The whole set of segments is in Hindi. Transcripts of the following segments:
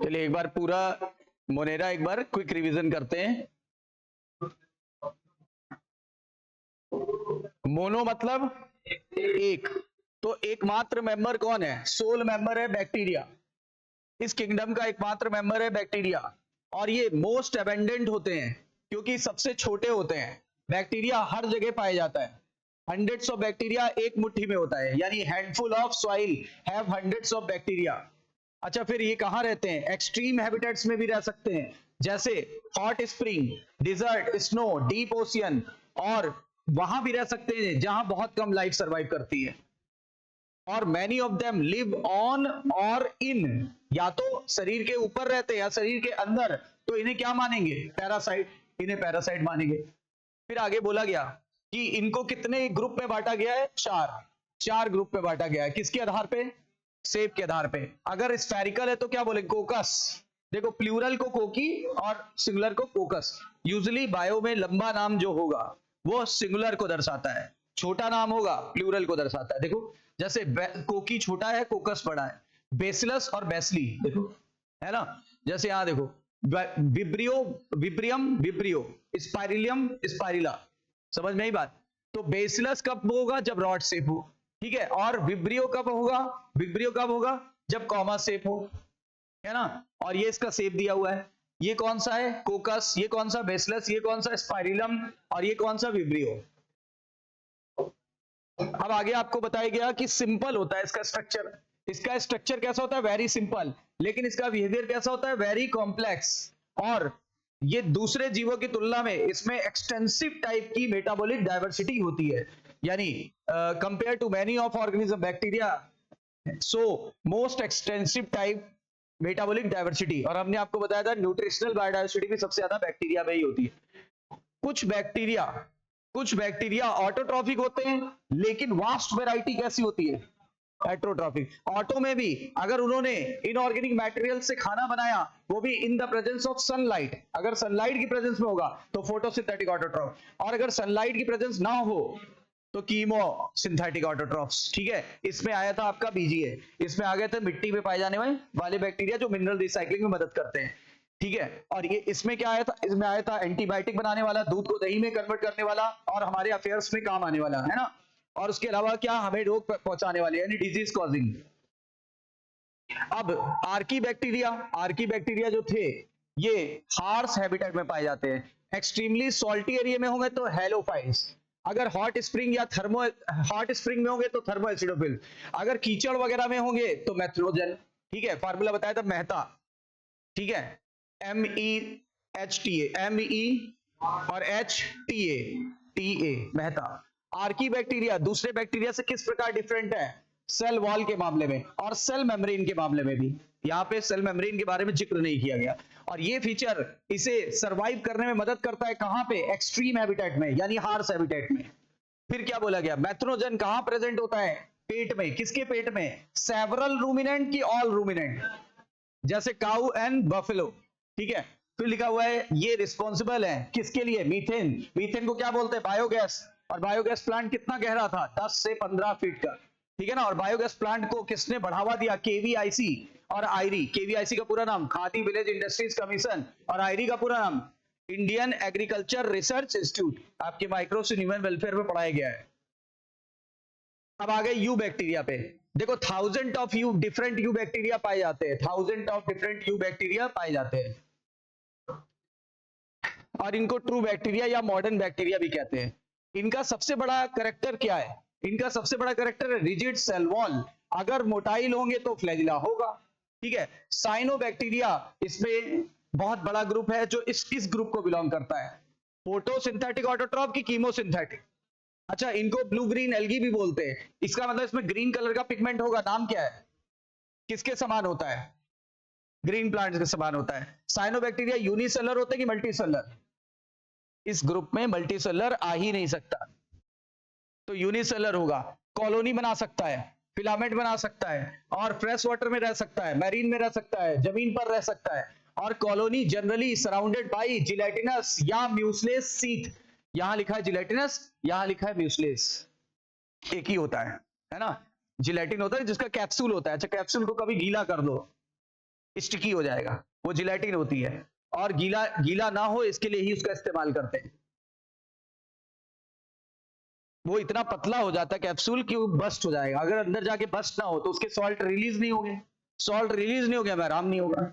चलिए एक बार पूरा मोनेरा एक बार क्विक रिवीजन करते हैं। मोनो मतलब एक, तो एकमात्र मेंबर कौन है? सोल मेंबर है बैक्टीरिया। इस किंगडम का एकमात्र मेंबर है बैक्टीरिया, और ये मोस्ट अबेंडेंट होते हैं क्योंकि सबसे छोटे होते हैं। बैक्टीरिया हर जगह पाया जाता है। हंड्रेड्स ऑफ बैक्टीरिया एक मुट्ठी में होता है, यानी handful of soil have hundreds of bacteria. अच्छा, फिर ये कहां रहते हैं? एक्सट्रीम हैबिटेट्स में भी रह सकते हैं, जैसे hot spring, desert, snow, deep ocean, और वहां भी रह सकते हैं जहां बहुत कम लाइफ सर्वाइव करती है। और many of them live on और इन, या तो शरीर के ऊपर रहते हैं या शरीर के अंदर, तो इन्हें क्या मानेंगे? पैरासाइट। इन्हें पैरासाइट मानेंगे। फिर आगे बोला गया कि इनको कितने ग्रुप में बांटा गया है? चार ग्रुप में बांटा गया है। किसके आधार पे? शेप के आधार पे। अगर स्फेरिकल है तो क्या बोले? कोकस। देखो, प्लूरल को कोकी और सिंगुलर को कोकस। यूजुअली बायो में लंबा नाम जो होगा वो सिंगुलर को दर्शाता है, छोटा नाम होगा प्लूरल को दर्शाता है। देखो, जैसे कोकी छोटा है, कोकस बड़ा है। बेसिलस और बेसली, देखो है ना। जैसे यहां देखो, विब्रियो, विब्रियम, विब्रियो, स्पाइरिलियम, स्पाइरिला। समझ में आई बात? तो बेसिलस कब होगा? जब रॉड शेप हो, ठीक है। और विब्रियो कब होगा? विब्रियो कब होगा? जब कॉमा शेप हो, है ना। और ये इसका शेप दिया हुआ है। ये कौन सा है? कोकस। ये कौन सा? बेसिलस। ये कौन सा? स्पाइरिलम। और ये कौन सा? विब्रियो। अब आगे आपको बताया गया कि सिंपल होता है इसका स्ट्रक्चर। इसका स्ट्रक्चर कैसा होता है? Very simple. लेकिन इसका बिहेवियर कैसा होता है? Very complex. और ये दूसरे जीवों की तुलना में इसमें एक्सटेंसिव टाइप की मेटाबॉलिक डाइवर्सिटी होती है, यानी compare to many of organism bacteria, so most extensive type metabolic diversity. और हमने आपको बताया था न्यूट्रिशनल बायोडाइवर्सिटी भी सबसे ज्यादा बैक्टीरिया में ही होती है। कुछ बैक्टीरिया ऑटोट्रॉफिक होते हैं, लेकिन वास्ट वैरायटी कैसी होती है? हेट्रोट्रॉफिक। ऑटो में भी अगर उन्होंने इनऑर्गेनिक मटेरियल से खाना बनाया, वो भी in the presence of sunlight. अगर सनलाइट की प्रेजेंस में होगा तो फोटोसिंथेटिक ऑटोट्रॉफ, और अगर सनलाइट की प्रेजेंस ना हो तो कीमो सिंथेटिक ऑटोट्रॉफ्स। ठीक है। इसमें आया था आपका बीजीए। इसमें आ गए थे मिट्टी में पाए जाने वाले बैक्टीरिया जो मिनरल रिसाइकलिंग में मदद करते हैं। ठीक है। और ये इसमें क्या आया था? इसमें आया था एंटीबायोटिक बनाने वाला, दूध को दही में कन्वर्ट करने वाला, और हमारे अफेयर्स में काम आने वाला, है ना। और उसके अलावा क्या? हमें रोग पहुंचाने वाले, यानी डिजीज कॉजिंग। अब आर्की बैक्टीरिया जो थे, ये हार्श हैबिटेट में पाए जाते हैं। एक्सट्रीमली सॉल्टी एरिया में होंगे तो हेलोफाइल्स। अगर हॉट स्प्रिंग में होंगे तो थर्मो एसिडोफिल। अगर कीचड़ वगैरह में होंगे तो मेथनोजन। ठीक है। फार्मूला बताया था मेहता। ठीक है। MEHTA और HTA, मेहता। आर्की बैक्टीरिया दूसरे बैक्टीरिया से किस प्रकार डिफरेंट है? सेल वॉल के मामले में और सेल मेम्ब्रेन के मामले में भी। यहां पे सेल मेम्ब्रेन के बारे में जिक्र नहीं किया गया। और ये फीचर इसे सरवाइव करने में मदद करता है। कहां पे? एक्सट्रीम हैबिटेट में, यानी हार्श हैबिटेट में। फिर क्या बोला गया? मेथनोजन कहां प्रेजेंट होता है? पेट में। किसके पेट में? सेवरल रूमिनेंट की ऑल रूमिनेंट, जैसे काऊ एंड बफेलो। ठीक है। फिर लिखा हुआ है ये रिस्पॉन्सिबल है किसके लिए? मीथेन। मीथेन को क्या बोलते हैं? बायोगैस। और बायोगैस प्लांट कितना गहरा था? 10 से 15 फीट का। ठीक है ना। और बायोगैस प्लांट को किसने बढ़ावा दिया? केवीआईसी और आईरी। केवीआईसी का पूरा नाम खादी विलेज इंडस्ट्रीज कमीशन, और आईरी का पूरा नाम इंडियन एग्रीकल्चर रिसर्च इंस्टीट्यूट। आपके माइक्रो से ह्यूमन वेलफेयर में पढ़ाया गया है। अब आ गए यू बैक्टीरिया पे। देखो, thousand of you different you bacteria पाए जाते हैं। Thousand of different you bacteria पाए जाते हैं, और इनको ट्रू बैक्टीरिया या मॉडर्न बैक्टीरिया भी कहते हैं। इनका सबसे बड़ा कैरेक्टर क्या है? इनका सबसे बड़ा कैरेक्टर है रिजिड सेल वॉल। अगर मोटाइल होंगे तो फ्लैजिला होगा। ठीक है। साइनोबैक्टीरिया इसमें बहुत बड़ा ग्रुप है जो इस ग्रुप को बिलोंग करता है। फोटोसिंथेटिक ऑटोट्रॉफ की कीमोसिंथेटिक। अच्छा, इनको ब्लू ग्रीन एल्गी भी बोलते हैं। इसका मतलब इसमें ग्रीन कलर का पिगमेंट होगा। नाम क्या है? किसके समान होता है? ग्रीन प्लांट्स के समान होता है। साइनोबैक्टीरिया यूनिसेलर होते हैं कि मल्टीसेलर? इस ग्रुप में मल्टीसेलर आ ही नहीं सकता, तो यूनिसेलर होगा। कॉलोनी बना सकता है, फिलामेंट बना सकता है, और फ्रेश वाटर में रह सकता है, मैरीन में रह सकता है, जमीन पर रह सकता है। और colony generally surrounded by gelatinous या म्यूसलेस सीथ। यहां लिखा है जिलेटिनस, यहां लिखा है म्यूसलेस, एक ही होता है ना। जिलेटिन होता है जिसका कैप्सूल होता है। अच्छा, कैप्सूल को कभी गीला कर दो, स्टिकी हो जाएगा, वो जिलेटिन होती है, और गीला गीला ना हो इसके लिए ही उसका इस्तेमाल करते हैं। वो इतना पतला हो जाता है कैप्सूल कि वो बस्ट हो जाएगा, अगर अंदर जाके बस्ट ना हो तो उसके सॉल्ट रिलीज नहीं होंगे, सॉल्ट रिलीज नहीं हो गया, आराम नहीं होगा।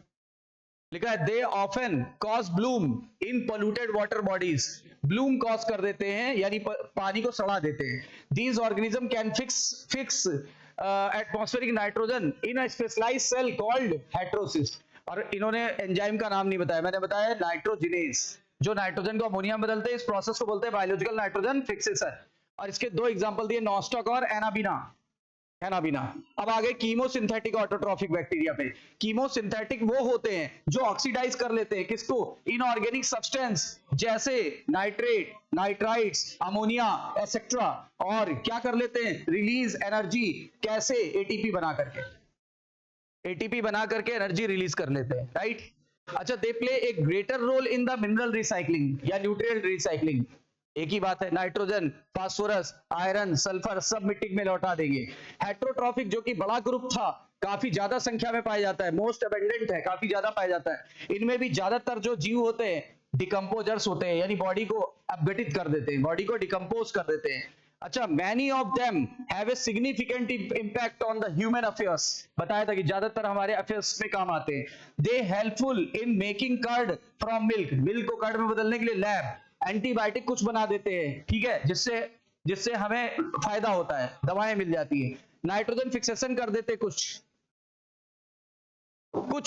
लिखा है they often cause bloom in polluted water bodies, bloom cause कर देते हैं यानी पानी को सड़ा देते हैं। These organism can fix atmospheric nitrogen in a specialised cell called heterocyst. और इन्होंने एंजाइम का नाम नहीं बताया, मैंने बताया नाइट्रोजिनेज, जो नाइट्रोजन को अमोनिया में बदलते हैं, इस प्रोसेस को बोलते हैं बायोलॉजिकल नाइट्रोजन फिक्सेशन। और इसके दो एग्जांपल दिए, नॉस्टॉक और एनाबिना। अब आगे कीमोसिंथेटिक ऑटोट्रॉफिक बैक्टीरिया पे। कीमोसिंथेटिक वो होते हैं जो ऑक्सीडाइज कर लेते हैं किसको, इनऑर्गेनिक सब्सटेंस जैसे नाइट्रेट, नाइट्राइट्स, अमोनिया एक्सेट्रा, और क्या कर लेते हैं, रिलीज एनर्जी, कैसे, एटीपी बना करके, एटीपी बना करके एनर्जी रिलीज कर लेते हैं, राइट। अच्छा, they play a greater role in the mineral recycling या न्यूट्रिएंट रिसाइकलिंग। एक ही बात है, नाइट्रोजन, फास्फोरस, आयरन, सल्फर सब मिट्टी में लौटा देंगे। हेटेरोट्रॉफिक जो कि बड़ा ग्रुप था, काफी ज्यादा संख्या में पाया जाता है, मोस्ट अबेंडेंट है, काफी ज्यादा पाया जाता है। इनमें भी ज्यादातर जो जीव होते हैं डिकम्पोजर्स होते हैं, यानी बॉडी को अपघटित कर देते हैं, बॉडी को डिकम्पोज कर देते हैं। अच्छा, many of them have a significant impact on the human affairs, बताया था कि ज्यादातर हमारे अफेयर्स में काम आते हैं। They helpful in making curd from milk, milk को कर्ड में बदलने के लिए लैब, एंटीबायोटिक कुछ बना देते हैं, ठीक है, जिससे हमें फायदा होता है, दवाएं मिल जाती है। नाइट्रोजन फिक्सेशन कर देते, कुछ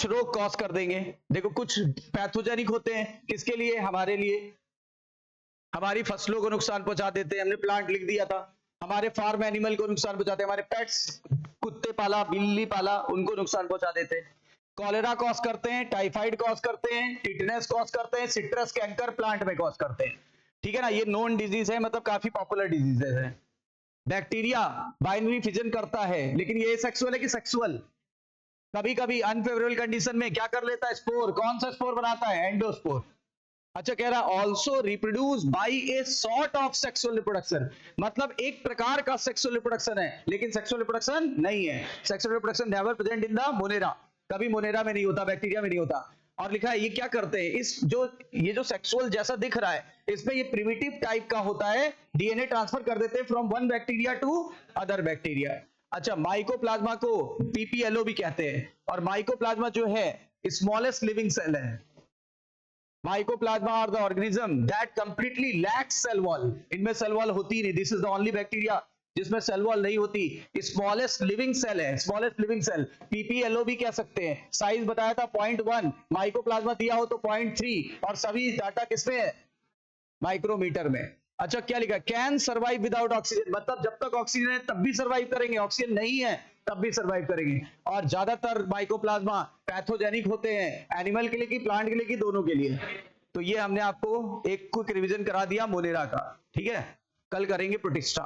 रोग कॉज कर देंगे। देखो कुछ पैथोजेनिक होते हैं, किसके लिए, हमारे लिए, हमारी फसलों को नुकसान पहुंचा देते हैं, हमने प्लांट लिख दिया था। हमारे फार्म एनिमल को नुकसान पहुंचाते हैं, हमारे पेट्स, कुत्ते पाला, बिल्ली पाला, उनको नुकसान पहुंचा देते हैं। कॉलेरा कॉज करते हैं, टाइफाइड कॉज करते हैं, टिटनेस कॉज करते हैं, सिट्रस कैंकर प्लांट में कॉज करते हैं, ठीक है ना। ये नोन डिजीज है, मतलब काफी पॉपुलर डिजीजेस है। बैक्टीरिया बाइनरी फिजन करता है, लेकिन ये सेक्सुअल है कि सेक्सुअल, कभी कभी अनफेवरेबल कंडीशन में क्या कर लेता है, स्पोर, कौन सा स्पोर बनाता है, एंडोस्पोर। अच्छा, कह रहा also reproduce by a sort of sexual reproduction, मतलब एक प्रकार का सेक्सुअल रिप्रोडक्शन है, लेकिन सेक्सुअल रिप्रोडक्शन नहीं है। Sexual reproduction never present in the Monera, कभी मोनेरा में नहीं होता, बैक्टीरिया में नहीं होता। और लिखा है ये क्या करते हैं, ये जो सेक्सुअल जैसा दिख रहा है, इसमें ये प्रिमिटिव टाइप का होता है, डीएनए ट्रांसफर कर देते हैं from one bacteria to other bacteria. अच्छा, माइकोप्लाज्मा को पीपीएलओ भी कहते हैं, और माइकोप्लाज्मा जो है स्मॉलेस्ट लिविंग सेल है। Mycoplasma are the organism that completely lacks cell wall, इनमें सेल वॉल होती नहीं, this is the only bacteria जिसमें सेल वॉल नहीं होती, स्मॉलेस्ट लिविंग सेल है, स्मॉलेस्ट लिविंग सेल, पीपीएलओ भी कह सकते हैं। साइज बताया था 0.1, माइकोप्लाज्मा दिया हो तो 0.3, और सभी डाटा किसमें है, माइक्रोमीटर में। अच्छा, क्या लिखा, कैन सर्वाइव विदाउट ऑक्सीजन, मतलब जब तक ऑक्सीजन है तब भी सर्वाइव करेंगे, ऑक्सीजन नहीं है तब भी सर्वाइव करेंगे। और ज्यादातर माइकोप्लाज्मा पैथोजेनिक होते हैं, एनिमल के लिए कि प्लांट के लिए कि दोनों के लिए। तो ये हमने आपको एक क्विक रिवीजन करा दिया मोनेरा का, ठीक है। कल करेंगे प्रोटिस्टा।